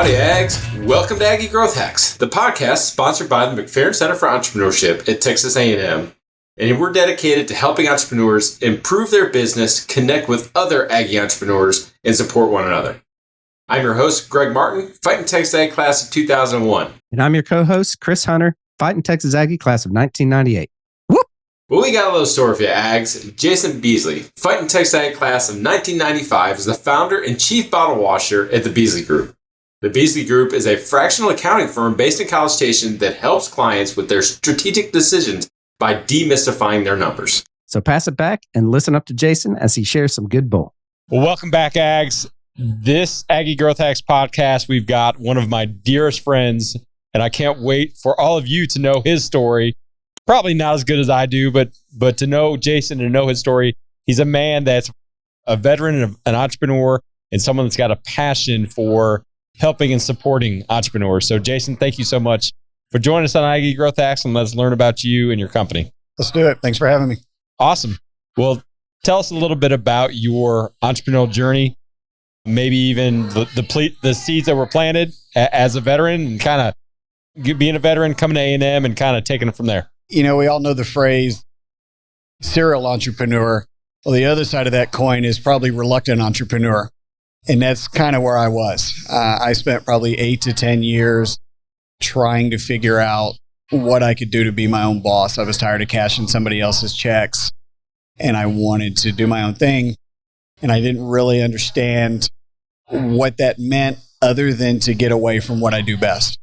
Howdy, Ags. Welcome to Aggie Growth Hacks, the podcast sponsored by the McFerrin Center for Entrepreneurship at Texas A&M. And we're dedicated to helping entrepreneurs improve their business, connect with other Aggie entrepreneurs, and support one another. I'm your host, Greg Martin, Fighting Texas Aggie class of 2001. And I'm your co-host, Chris Hunter, Fighting Texas Aggie class of 1998. Whoop! Well, we got a little story for you, Ags. Jason Beasley, Fighting Texas Aggie class of 1995, is the founder and chief bottle washer at the Beasley Group. The Beasley Group is a fractional accounting firm based in College Station that helps clients with their strategic decisions by demystifying their numbers. So pass it back and listen up to Jason as he shares some good bull. Well, welcome back, Ags. This Aggie Growth Hacks podcast, we've got one of my dearest friends, and I can't wait for all of you to know his story. Probably not as good as I do, but to know Jason and know his story, he's a man that's a veteran and an entrepreneur and someone that's got a passion for helping and supporting entrepreneurs. So Jason, thank you so much for joining us on Aggie Growth Hacks, and let's learn about you and your company. Let's do it. Thanks for having me. Awesome. Well, tell us a little bit about your entrepreneurial journey, maybe even the seeds that were planted as a veteran, and kind of being a veteran, coming to A&M and kind of taking it from there. You know, we all know the phrase serial entrepreneur. Well, the other side of that coin is probably reluctant entrepreneur. And that's kind of where I was. I spent probably 8 to 10 years trying to figure out what I could do to be my own boss. I was tired of cashing somebody else's checks, and I wanted to do my own thing. And I didn't really understand what that meant other than to get away from what I do best.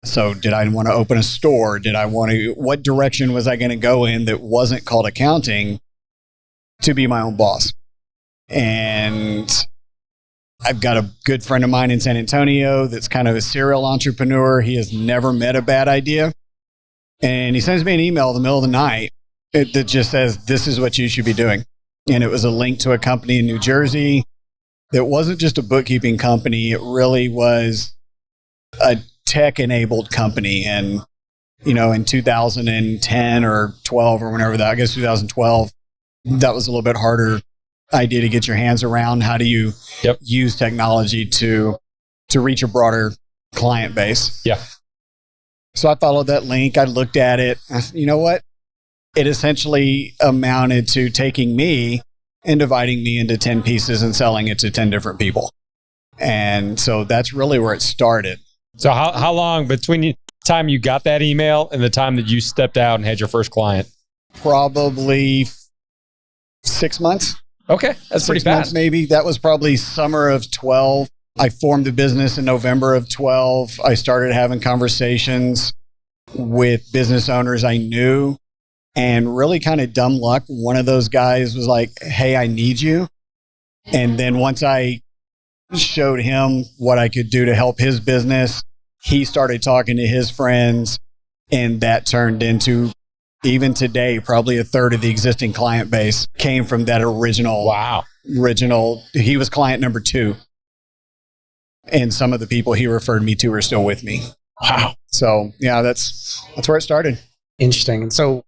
So did I want to open a store? What direction was I going to go in that wasn't called accounting to be my own boss? And I've got a good friend of mine in San Antonio that's kind of a serial entrepreneur. He has never met a bad idea. And he sends me an email in the middle of the night that just says, this is what you should be doing. And it was a link to a company in New Jersey that wasn't just a bookkeeping company. It really was a tech-enabled company. And, you know, in 2010 or 12 or whenever that, I guess 2012, that was a little bit harder idea to get your hands around. How do you use technology to reach a broader client base? Yeah. So I followed that link. I looked at it. You know what? It essentially amounted to taking me and dividing me into 10 pieces and selling it to 10 different people. And so that's really where it started. So how long between the time you got that email and the time that you stepped out and had your first client? Probably 6 months. Okay, that's pretty 6 months fast. maybe. That was probably summer of 12. I formed the business in November of 12. I started having conversations with business owners I knew, and really kind of dumb luck. One of those guys was like, hey, I need you. And then once I showed him what I could do to help his business, he started talking to his friends, and that turned into, even today, probably a third of the existing client base came from that original. Wow. He was client number 2. And some of the people he referred me to are still with me. Wow. So yeah, that's where it started. Interesting. And so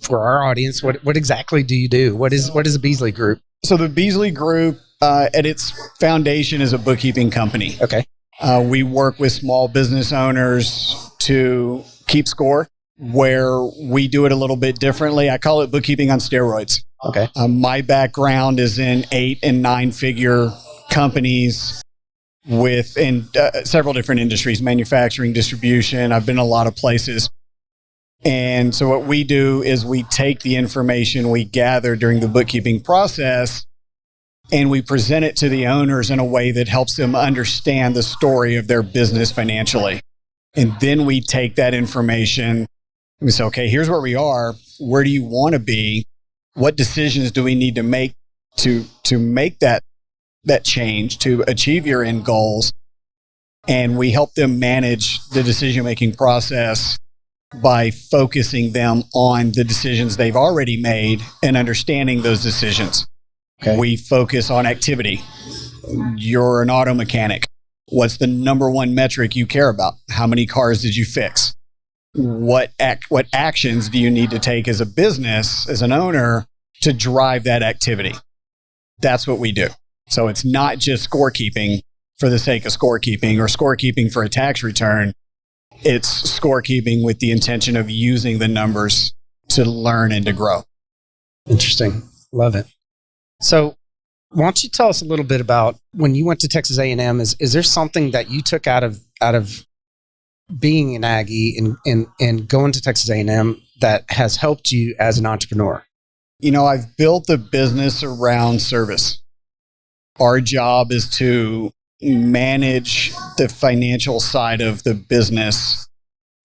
for our audience, what exactly do you do? What is the Beasley Group? So the Beasley Group, at its foundation, is a bookkeeping company. Okay. We work with small business owners to keep score. Where we do it a little bit differently, I call it bookkeeping on steroids. Okay. My background is in 8 and 9 figure companies in several different industries, manufacturing, distribution. I've been a lot of places. And so what we do is we take the information we gather during the bookkeeping process and we present it to the owners in a way that helps them understand the story of their business financially. And then we take that information and we say, okay, here's where we are. Where do you want to be? What decisions do we need to make to make that change, to achieve your end goals? And we help them manage the decision-making process by focusing them on the decisions they've already made and understanding those decisions. Okay. We focus on activity. You're an auto mechanic. What's the number one metric you care about? How many cars did you fix? What actions do you need to take as a business, as an owner, to drive that activity? That's what we do. So it's not just scorekeeping. for the sake of scorekeeping or scorekeeping for a tax return. It's scorekeeping with the intention of using the numbers to learn and to grow. Interesting. Love it. So why don't you tell us a little bit about when you went to Texas A&M, is there something that you took out of being an Aggie and going to Texas A&M that has helped you as an entrepreneur? You know, I've built the business around service. Our job is to manage the financial side of the business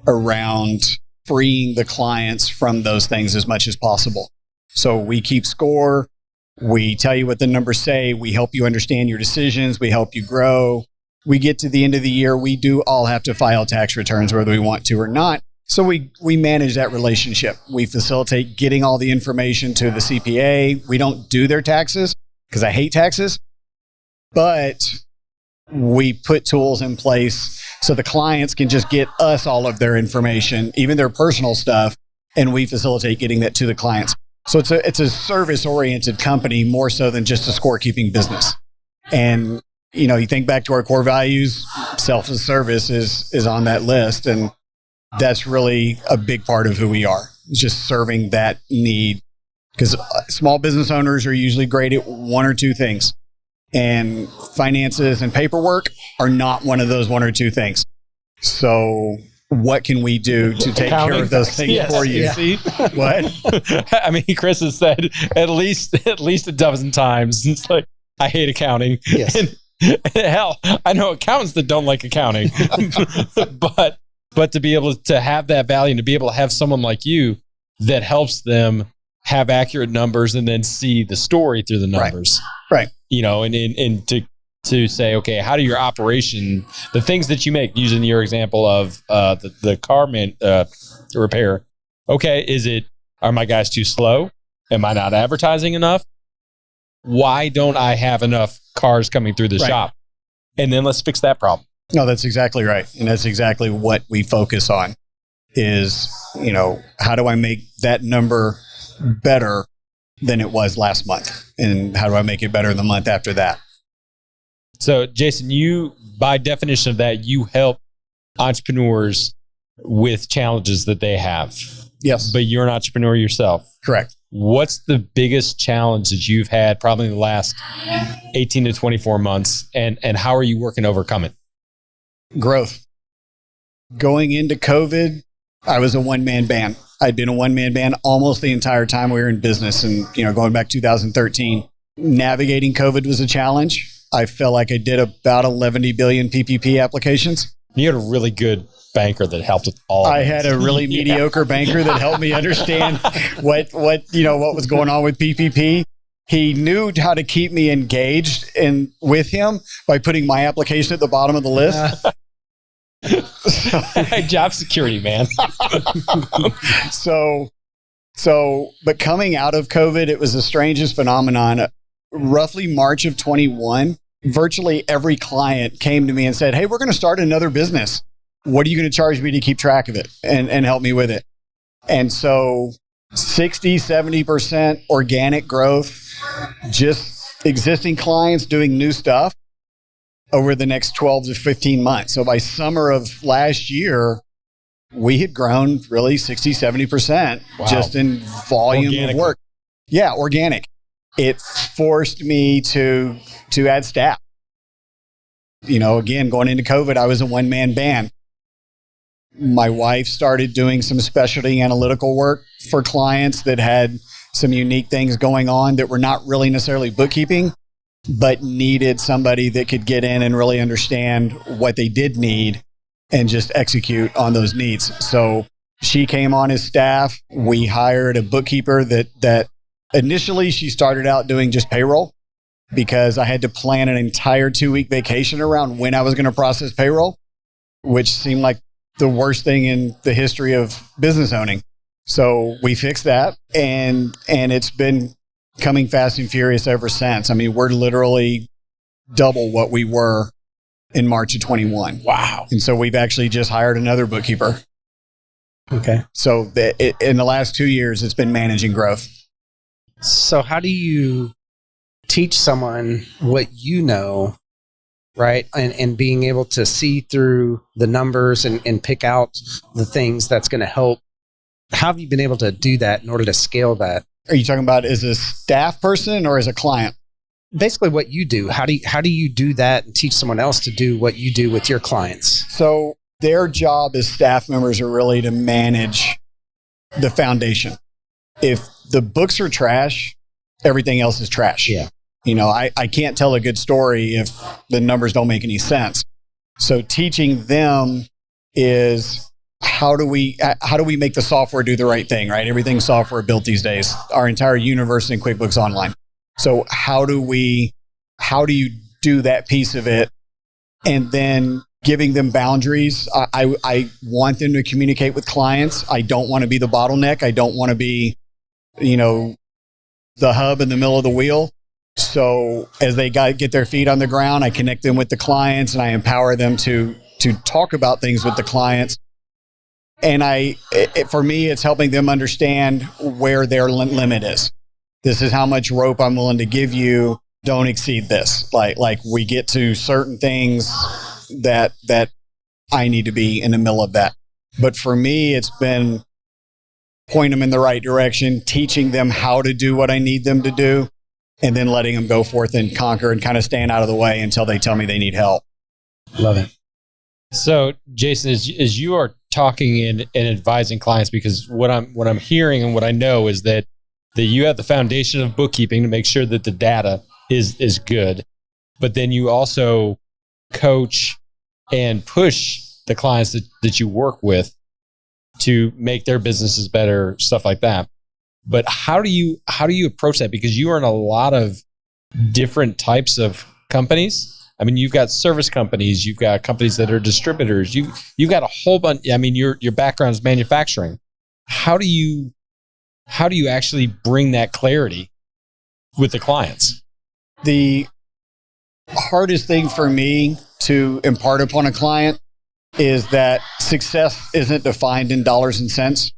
around freeing the clients from those things as much as possible. So we keep score. We tell you what the numbers say. We help you understand your decisions. We help you grow. We get to the end of the year. We do all have to file tax returns whether we want to or not. So we manage that relationship. We facilitate getting all the information to the CPA. We don't do their taxes because I hate taxes, but we put tools in place so the clients can just get us all of their information, even their personal stuff, and we facilitate getting that to the clients. So it's a service-oriented company more so than just a scorekeeping business. And, you know, you think back to our core values, self-service is on that list. And that's really a big part of who we are. It's just serving that need. Because small business owners are usually great at one or two things. And finances and paperwork are not one of those one or two things. So what can we do to take care of those things for you? Yeah. See? What? I mean, Chris has said at least a dozen times. It's like, I hate accounting. Yes. And hell, I know accountants that don't like accounting. but to be able to have that value and to be able to have someone like you that helps them have accurate numbers and then see the story through the numbers. Right. You know, and to say, okay, how do your operation, the things that you make, using your example of the car repair, okay, are my guys too slow? Am I not advertising enough? Why don't I have enough cars coming through the shop? And then let's fix that problem. No, that's exactly right. And that's exactly what we focus on is, you know, how do I make that number better than it was last month? And how do I make it better the month after that? So, Jason, you, by definition of that, you help entrepreneurs with challenges that they have. Yes. But you're an entrepreneur yourself. Correct. What's the biggest challenge that you've had probably in the last 18 to 24 months? And how are you working to overcome it? Growth. Going into COVID, I was a one-man band. I'd been a one-man band almost the entire time we were in business. And, you know, going back 2013, navigating COVID was a challenge. I felt like I did about 11 billion PPP applications. You had a really good banker that helped with all of I this. had a really mediocre banker that helped me understand what was going on with PPP. He knew how to keep me engaged with him by putting my application at the bottom of the list. Job security, man. But coming out of COVID, it was the strangest phenomenon. Roughly March of 21, virtually every client came to me and said, hey, we're going to start another business. What are you going to charge me to keep track of it and help me with it? And so 60, 70% organic growth, just existing clients doing new stuff over the next 12 to 15 months. So by summer of last year, we had grown really 60, 70% just in volume of work. Yeah, organic. It forced me to add staff. You know, again, going into COVID, I was a one-man band. My wife started doing some specialty analytical work for clients that had some unique things going on that were not really necessarily bookkeeping, but needed somebody that could get in and really understand what they did need and just execute on those needs. So she came on as staff. We hired a bookkeeper that initially she started out doing just payroll because I had to plan an entire 2-week vacation around when I was going to process payroll, which seemed like the worst thing in the history of business owning. So we fixed that and it's been coming fast and furious ever since. I mean, we're literally double what we were in March of 21. Wow. And so we've actually just hired another bookkeeper. Okay. So in the last 2 years, it's been managing growth. So how do you teach someone what you know right? And being able to see through the numbers and pick out the things that's going to help. How have you been able to do that in order to scale that? Are you talking about as a staff person or as a client? Basically what you do. How do you do that and teach someone else to do what you do with your clients? So their job as staff members are really to manage the foundation. If the books are trash, everything else is trash. Yeah. You know, I can't tell a good story if the numbers don't make any sense. So teaching them is how do we make the software do the right thing, right? Everything's software built these days. Our entire universe in QuickBooks Online. So how do you do that piece of it? And then giving them boundaries. I want them to communicate with clients. I don't want to be the bottleneck. I don't want to be, the hub in the middle of the wheel. So as they get their feet on the ground, I connect them with the clients and I empower them to talk about things with the clients. And for me, it's helping them understand where their limit is. This is how much rope I'm willing to give you. Don't exceed this. Like we get to certain things that I need to be in the middle of that. But for me, it's been point them in the right direction, teaching them how to do what I need them to do, and then letting them go forth and conquer and kind of staying out of the way until they tell me they need help. Love it. So, Jason, as you are talking and advising clients, because what I'm hearing and what I know is that you have the foundation of bookkeeping to make sure that the data is good, but then you also coach and push the clients that you work with to make their businesses better, stuff like that. But how do you approach that? Because you are in a lot of different types of companies. I mean, you've got service companies, you've got companies that are distributors, you've got a whole bunch. I mean, your background is manufacturing. How do you actually bring that clarity with the clients? The hardest thing for me to impart upon a client is that success isn't defined in dollars and cents.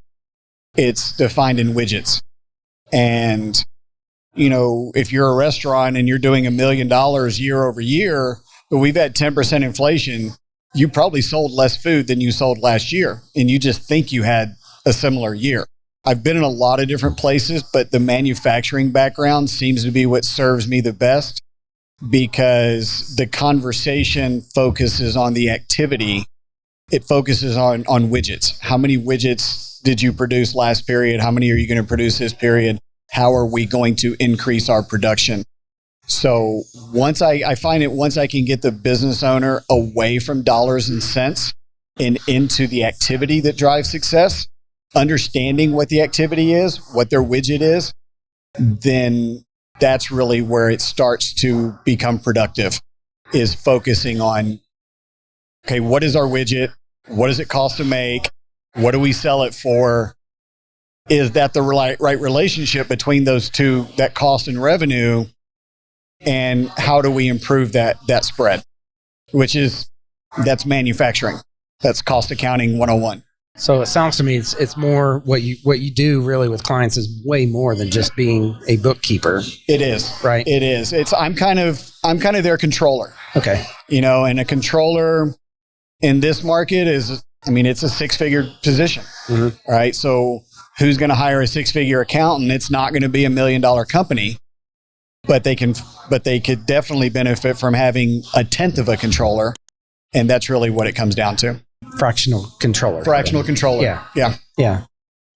It's defined in widgets. And, if you're a restaurant and you're doing $1 million year over year, but we've had 10% inflation, you probably sold less food than you sold last year. And you just think you had a similar year. I've been in a lot of different places, but the manufacturing background seems to be what serves me the best because the conversation focuses on the activity. It focuses on widgets. How many widgets did you produce last period? How many are you going to produce this period? How are we going to increase our production? So once I find it, once I can get the business owner away from dollars and cents and into the activity that drives success, understanding what the activity is, what their widget is, then that's really where it starts to become productive, is focusing on, okay, what is our widget? What does it cost to make? What do we sell it for? Is that the right relationship between those two, that cost and revenue? And how do we improve that spread? That's manufacturing. That's cost accounting 101. So it sounds to me it's more what you do really with clients is way more than just being a bookkeeper. It is. Right. It is. I'm kind of their controller. Okay. And a controller in this market it's a 6-figure position. Mm-hmm. Right. So who's going to hire a 6-figure accountant? It's not going to be $1 million company, but they could definitely benefit from having a tenth of a controller. And that's really what it comes down to. Fractional controller. Yeah.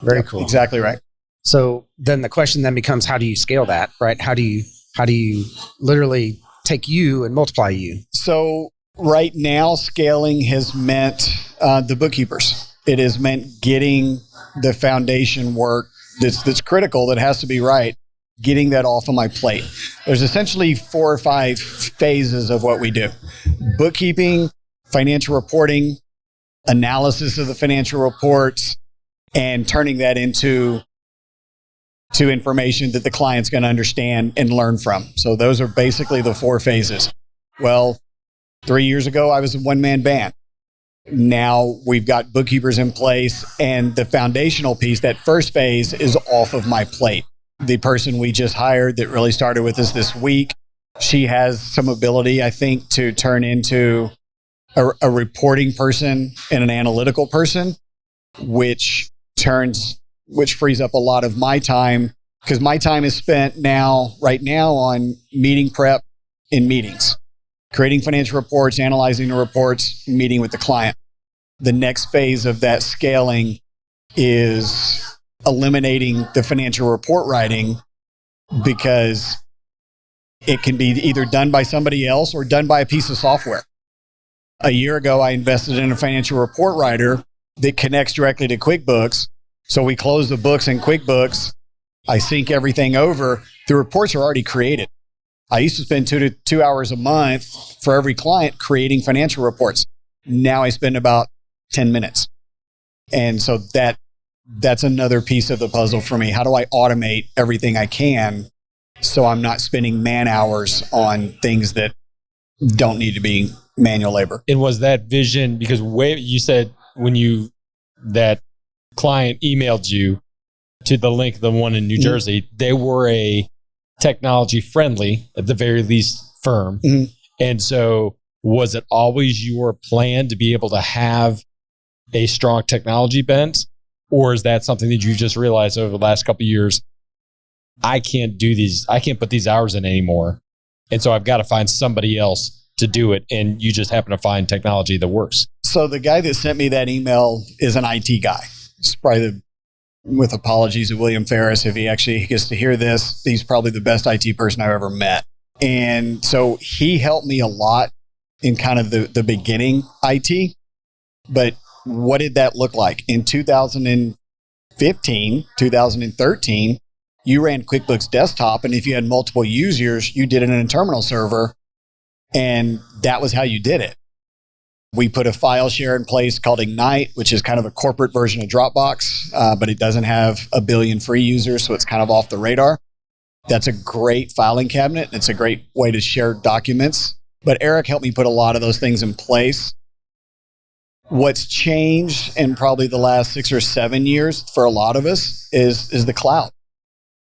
Very cool. Exactly right. So then the question then becomes, how do you scale that, right? How do you literally take you and multiply you? So right now, scaling has meant the bookkeepers. It has meant getting the foundation work that's critical, that has to be right, getting that off of my plate. There's essentially 4 or 5 phases of what we do. Bookkeeping, financial reporting, analysis of the financial reports, and turning that into information that the client's going to understand and learn from. So those are basically the 4 phases. Well, 3 years ago, I was a one-man band. Now we've got bookkeepers in place, and the foundational piece, that first phase, is off of my plate. The person we just hired that really started with us this week She has some ability, I think, to turn into a reporting person and an analytical person, which frees up a lot of my time, because my time is spent right now on meeting prep in meetings, creating financial reports, analyzing the reports, meeting with the client. The next phase of that scaling is eliminating the financial report writing, because it can be either done by somebody else or done by a piece of software. A year ago, I invested in a financial report writer that connects directly to QuickBooks. So we close the books in QuickBooks. I sync everything over. The reports are already created. I used to spend 2 hours a month for every client creating financial reports. Now I spend about 10 minutes. And so that's another piece of the puzzle for me. How do I automate everything I can so I'm not spending man hours on things that don't need to be manual labor? And was that vision, because you said when that client emailed you to the link, the one in New Jersey, they were a technology friendly, at the very least, firm. Mm-hmm. And so was it always your plan to be able to have a strong technology bent? Or is that something that you just realized over the last couple of years? I can't put these hours in anymore. And so I've got to find somebody else to do it. And you just happen to find technology that works. So the guy that sent me that email is an IT guy. It's probably with apologies to William Ferris, if he actually gets to hear this, he's probably the best IT person I've ever met. And so he helped me a lot in kind of the beginning IT. But what did that look like? In 2015, 2013, you ran QuickBooks Desktop, and if you had multiple users, you did it in a terminal server, and that was how you did it. We put a file share in place called Ignite, which is kind of a corporate version of Dropbox, but it doesn't have a billion free users, so it's kind of off the radar. That's a great filing cabinet. It's a great way to share documents. But Eric helped me put a lot of those things in place. What's changed in probably the last 6 or 7 years for a lot of us is the cloud.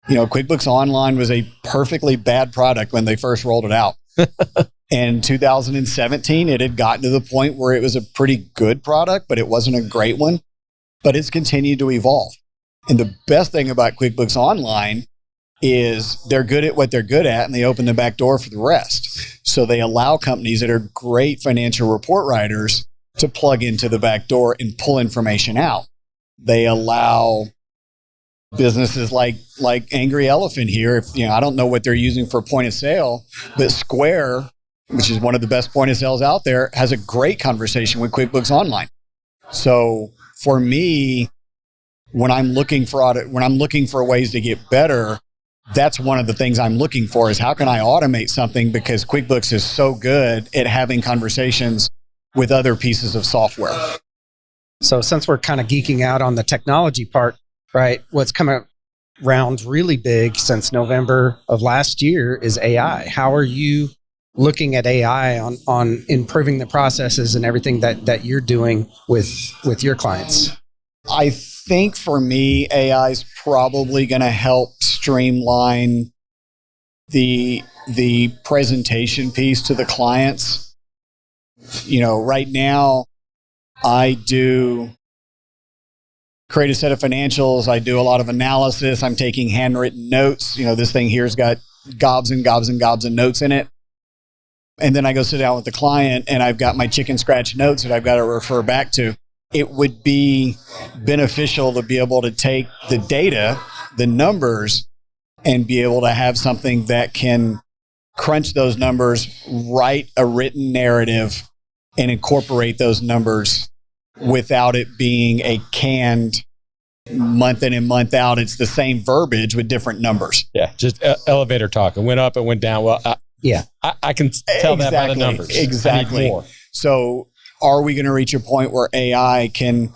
QuickBooks Online was a perfectly bad product when they first rolled it out. In 2017, it had gotten to the point where it was a pretty good product, but it wasn't a great one. But it's continued to evolve. And the best thing about QuickBooks Online is they're good at what they're good at, and they open the back door for the rest. So they allow companies that are great financial report writers to plug into the back door and pull information out. They allow businesses like Angry Elephant here. I don't know what they're using for point of sale, but Square, which is one of the best point of sales out there, has a great conversation with QuickBooks Online. So for me, when I'm looking for ways to get better, that's one of the things I'm looking for is how can I automate something, because QuickBooks is so good at having conversations with other pieces of software. So since we're kind of geeking out on the technology part, right, what's come around really big since November of last year is AI. How are you looking at AI on improving the processes and everything that you're doing with your clients? I think for me, AI is probably going to help streamline the presentation piece to the clients. Right now, I do create a set of financials. I do a lot of analysis. I'm taking handwritten notes. This thing here's got gobs and gobs and gobs of notes in it. And then I go sit down with the client, and I've got my chicken scratch notes that I've got to refer back to. It would be beneficial to be able to take the data, the numbers, and be able to have something that can crunch those numbers, write a written narrative, and incorporate those numbers without it being a canned month in and month out. It's the same verbiage with different numbers. Yeah, just elevator talk. It went up, it went down. Well, I can tell that by the numbers. Exactly. I need more. So are we going to reach a point where AI can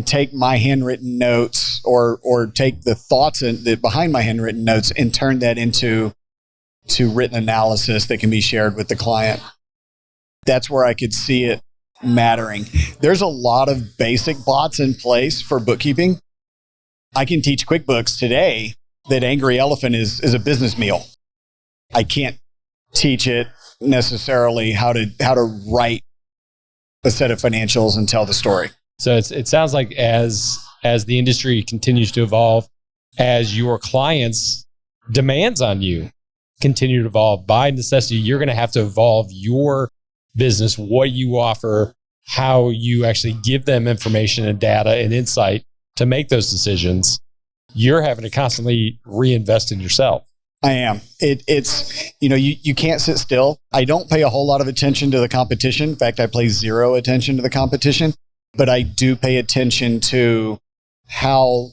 take my handwritten notes or take the thoughts behind my handwritten notes and turn that into written analysis that can be shared with the client? That's where I could see it mattering. There's a lot of basic bots in place for bookkeeping. I can teach QuickBooks today that Angry Elephant is a business meal. I can't teach it necessarily how to write a set of financials and tell the story. So it sounds like as the industry continues to evolve, as your clients' demands on you continue to evolve, by necessity, you're going to have to evolve your business, what you offer, how you actually give them information and data and insight to make those decisions. You're having to constantly reinvest in yourself. I am. It's you can't sit still. I don't pay a whole lot of attention to the competition. In fact, I pay zero attention to the competition, but I do pay attention to how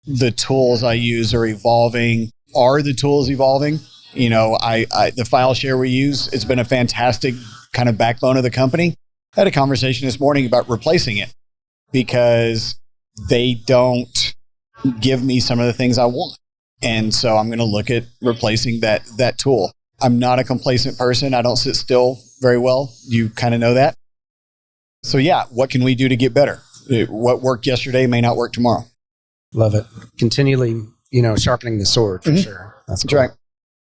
the tools I use are evolving. Are the tools evolving? The file share we use, it's been a fantastic kind of backbone of the company. I had a conversation this morning about replacing it because they don't give me some of the things I want. And so I'm going to look at replacing that tool. I'm not a complacent person. I don't sit still very well. You kind of know that. So yeah, what can we do to get better? What worked yesterday may not work tomorrow. Love it. Continually, sharpening the sword for sure. That's cool. right.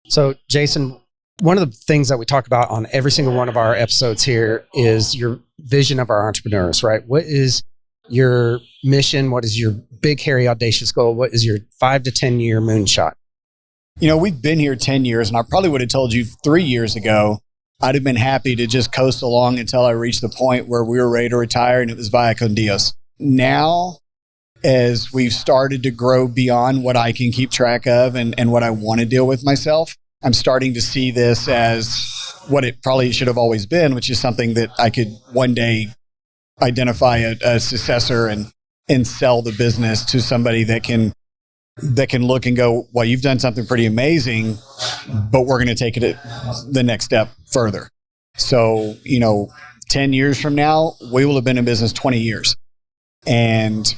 So Jason, one of the things that we talk about on every single one of our episodes here is your vision of our entrepreneurs, right? What is your mission? What is your big, hairy, audacious goal? What is your 5 to 10 year moonshot? We've been here 10 years, and I probably would have told you 3 years ago, I'd have been happy to just coast along until I reached the point where we were ready to retire and it was via con Dios. Now, as we've started to grow beyond what I can keep track of and what I want to deal with myself, I'm starting to see this as what it probably should have always been, which is something that I could one day identify a successor and sell the business to somebody that can look and go, well, you've done something pretty amazing, but we're going to take it the next step further. So, 10 years from now, we will have been in business 20 years. And,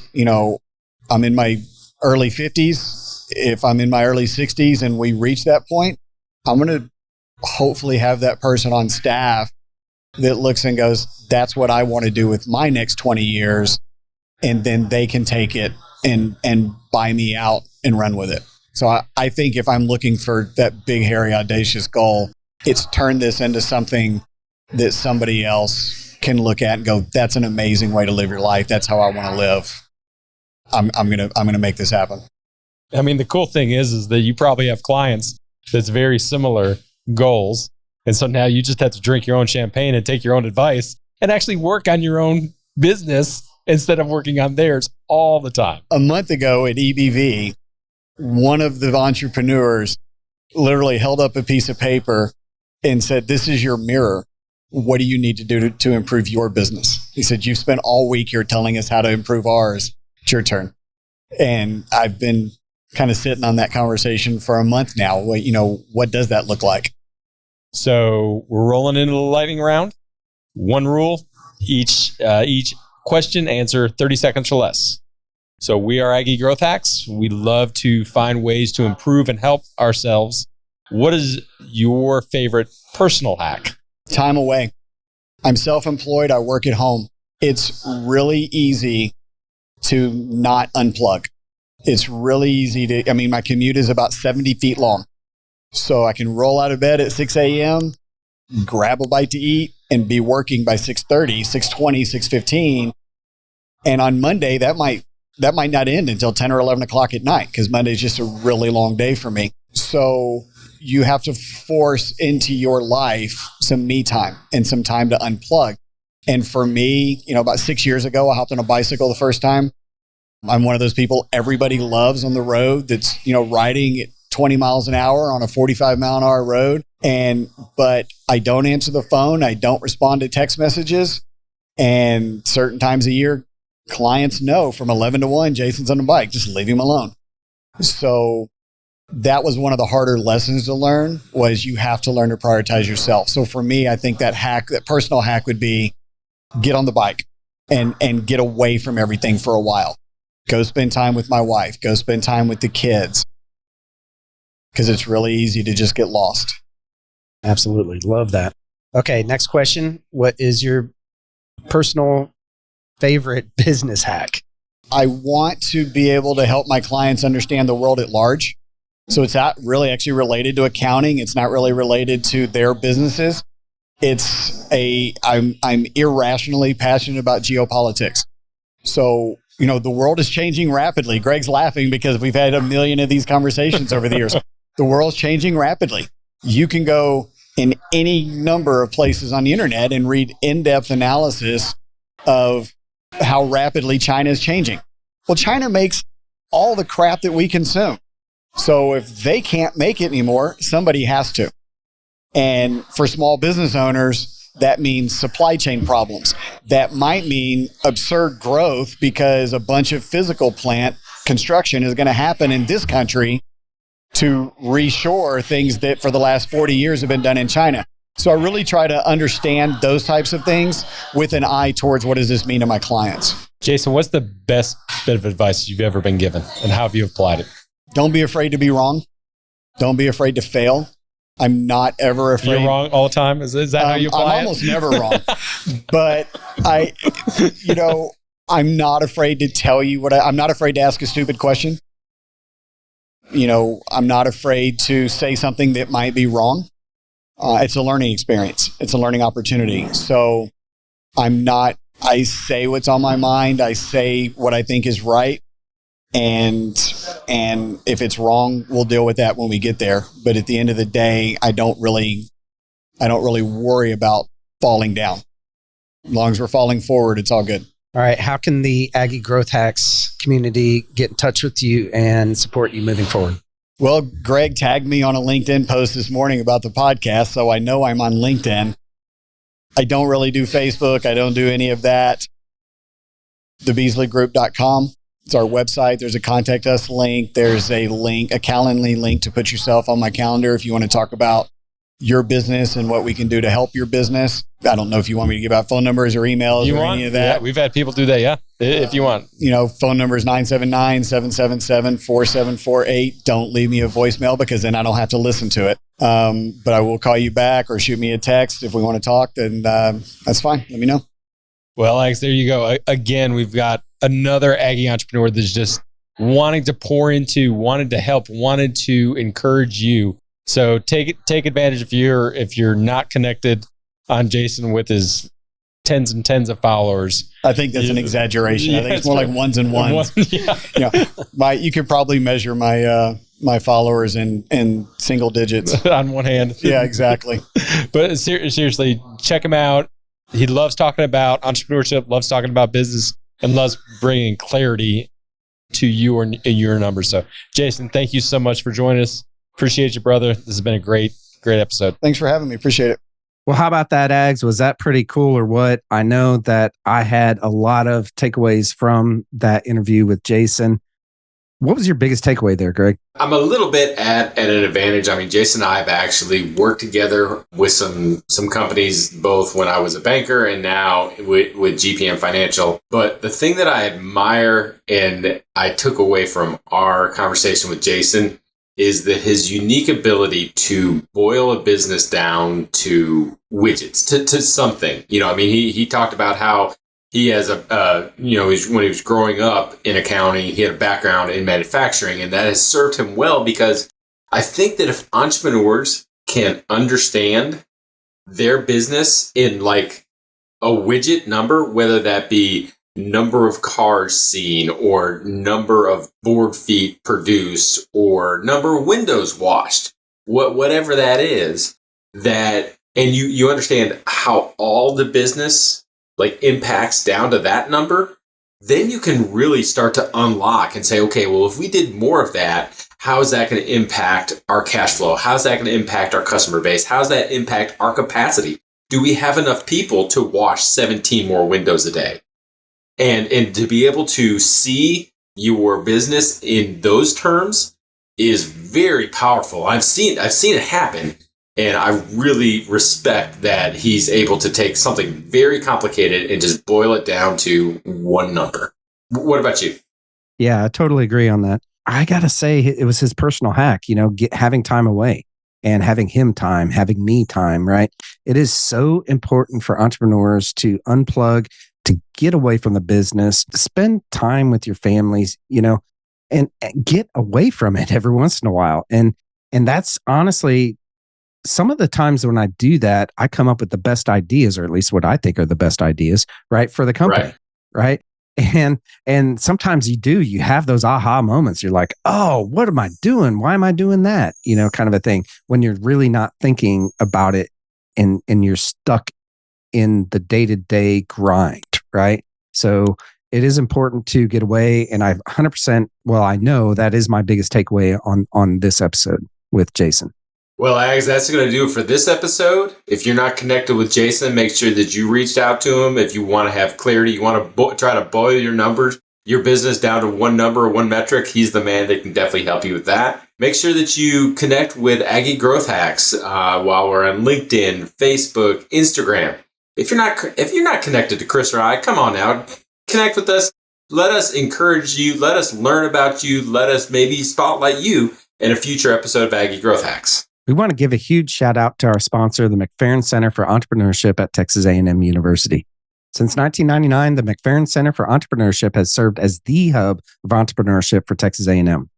I'm in my early 50s. If I'm in my early 60s and we reach that point, I'm going to hopefully have that person on staff that looks and goes, that's what I want to do with my next 20 years. And then they can take it and buy me out and run with it. So I think if I'm looking for that big, hairy, audacious goal, it's turn this into something that somebody else can look at and go, that's an amazing way to live your life. That's how I want to live. I'm gonna make this happen. I mean, the cool thing is that you probably have clients that's very similar goals. And so now you just have to drink your own champagne and take your own advice and actually work on your own business instead of working on theirs all the time. A month ago at EBV, one of the entrepreneurs literally held up a piece of paper and said, this is your mirror. What do you need to do to improve your business? He said, you've spent all week here telling us how to improve ours. It's your turn. And I've been kind of sitting on that conversation for a month now. What does that look like? So we're rolling into the lightning round. One rule, each question answer 30 seconds or less. So we are Aggie Growth Hacks. We love to find ways to improve and help ourselves. What is your favorite personal hack? Time away. I'm self-employed. I work at home. It's really easy to not unplug. It's really easy my commute is about 70 feet long. So I can roll out of bed at 6 a.m., grab a bite to eat, and be working by 6:30, 6:20, 6:15. And on Monday, that might not end until 10 or 11 o'clock at night because Monday is just a really long day for me. So you have to force into your life some me time and some time to unplug. And for me, about 6 years ago, I hopped on a bicycle the first time. I'm one of those people everybody loves on the road that's, riding at 20 miles an hour on a 45 mile an hour road. But I don't answer the phone. I don't respond to text messages. And certain times a year, clients know from 11 to 1, Jason's on the bike, just leave him alone. So that was one of the harder lessons to learn was you have to learn to prioritize yourself. So for me, I think that personal hack would be get on the bike and get away from everything for a while. Go spend time with my wife. Go spend time with the kids. Because it's really easy to just get lost. Absolutely. Love that. Okay, next question. What is your personal favorite business hack? I want to be able to help my clients understand the world at large. So it's not really actually related to accounting. It's not really related to their businesses. I'm irrationally passionate about geopolitics. So, the world is changing rapidly. Greg's laughing because we've had a million of these conversations over the years. The world's changing rapidly. You can go in any number of places on the internet and read in-depth analysis of how rapidly China is changing. Well, China makes all the crap that we consume. So if they can't make it anymore, somebody has to. And for small business owners, that means supply chain problems. That might mean absurd growth because a bunch of physical plant construction is going to happen in this country to reshore things that for the last 40 years have been done in China. So I really try to understand those types of things with an eye towards what does this mean to my clients. Jason, what's the best bit of advice you've ever been given, and how have you applied it? Don't be afraid to be wrong. Don't be afraid to fail. I'm not ever afraid. You're wrong all the time? Is that how you apply I'm it? almost never wrong. But I'm not afraid to tell you I'm not afraid to ask a stupid question. I'm not afraid to say something that might be wrong. It's a learning experience. It's a learning opportunity. So I say what's on my mind. I say what I think is right. And if it's wrong, we'll deal with that when we get there. But at the end of the day, I don't really worry about falling down. As long as we're falling forward, it's all good. All right. How can the Aggie Growth Hacks community get in touch with you and support you moving forward? Well, Greg tagged me on a LinkedIn post this morning about the podcast, so I know I'm on LinkedIn. I don't really do Facebook. I don't do any of that. TheBeasleyGroup.com. It's our website. There's a contact us link. There's a link, a Calendly link to put yourself on my calendar if you want to talk about your business and what we can do to help your business. I don't know if you want me to give out phone numbers or emails any of that. Yeah, we've had people do that, yeah, if you want. Phone number is 979-777-4748. Don't leave me a voicemail because then I don't have to listen to it. But I will call you back or shoot me a text if we want to talk, then that's fine. Let me know. Well, Alex, there you go. Again, we've got another Aggie entrepreneur that's just wanting to pour into, wanted to help, wanted to encourage you. So take advantage if you're not connected on Jason with his tens and tens of followers. I think that's an exaggeration. I think it's more like ones and ones. You could probably measure my followers in single digits on one hand. Yeah, exactly. But seriously, check him out. He loves talking about entrepreneurship, loves talking about business, and loves bringing clarity to you and your numbers. So, Jason, thank you so much for joining us. Appreciate you, brother. This has been a great episode. Thanks for having me. Appreciate it. Well, how about that, Ags? Was that pretty cool or what? I know that I had a lot of takeaways from that interview with Jason. What was your biggest takeaway there, Greg? I'm a little bit at an advantage. I mean, Jason and I have actually worked together with some companies, both when I was a banker and now with GPM Financial. But the thing that I admire and I took away from our conversation with Jason is that his unique ability to boil a business down to widgets, to something. He talked about how he has when he was growing up in accounting, he had a background in manufacturing, and that has served him well because I think that if entrepreneurs can understand their business in like a widget number, whether that be number of cars seen or number of board feet produced or number of windows washed, whatever that is, and you understand how all the business like impacts down to that number, then you can really start to unlock and say, okay, well, if we did more of that, how is that going to impact our cash flow? How's that going to impact our customer base? How's that impact our capacity? Do we have enough people to wash 17 more windows a day? And to be able to see your business in those terms is very powerful. I've seen it happen. And I really respect that he's able to take something very complicated and just boil it down to one number. What about you? Yeah, I totally agree on that. I got to say, it was his personal hack, having time away and having him time, having me time, right? It is so important for entrepreneurs to unplug, to get away from the business, spend time with your families. and get away from it every once in a while. And that's honestly, some of the times when I do that, I come up with the best ideas, or at least what I think are the best ideas, right, for the company, right? And sometimes you have those aha moments. You're like, oh, what am I doing? Why am I doing that? Kind of a thing, when you're really not thinking about it and you're stuck in the day-to-day grind, right? So it is important to get away. And I know that is my biggest takeaway on this episode with Jason. Well, Ags, that's going to do it for this episode. If you're not connected with Jason, make sure that you reached out to him. If you want to have clarity, you want to try to boil your numbers, your business down to one number or one metric, he's the man that can definitely help you with that. Make sure that you connect with Aggie Growth Hacks while we're on LinkedIn, Facebook, Instagram. If you're not connected to Chris or I, come on now, connect with us. Let us encourage you. Let us learn about you. Let us maybe spotlight you in a future episode of Aggie Growth Hacks. We want to give a huge shout out to our sponsor, the McFerrin Center for Entrepreneurship at Texas A&M University. Since 1999, the McFerrin Center for Entrepreneurship has served as the hub of entrepreneurship for Texas A&M.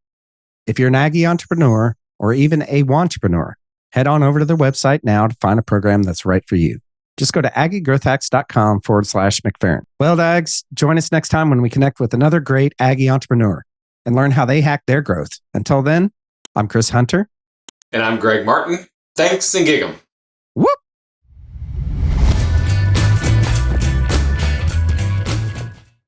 If you're an Aggie entrepreneur or even a wantrepreneur, head on over to their website now to find a program that's right for you. Just go to aggiegrowthhacks.com/McFerrin. Well, Dags, join us next time when we connect with another great Aggie entrepreneur and learn how they hack their growth. Until then, I'm Chris Hunter. And I'm Greg Martin. Thanks and gig 'em. Whoop!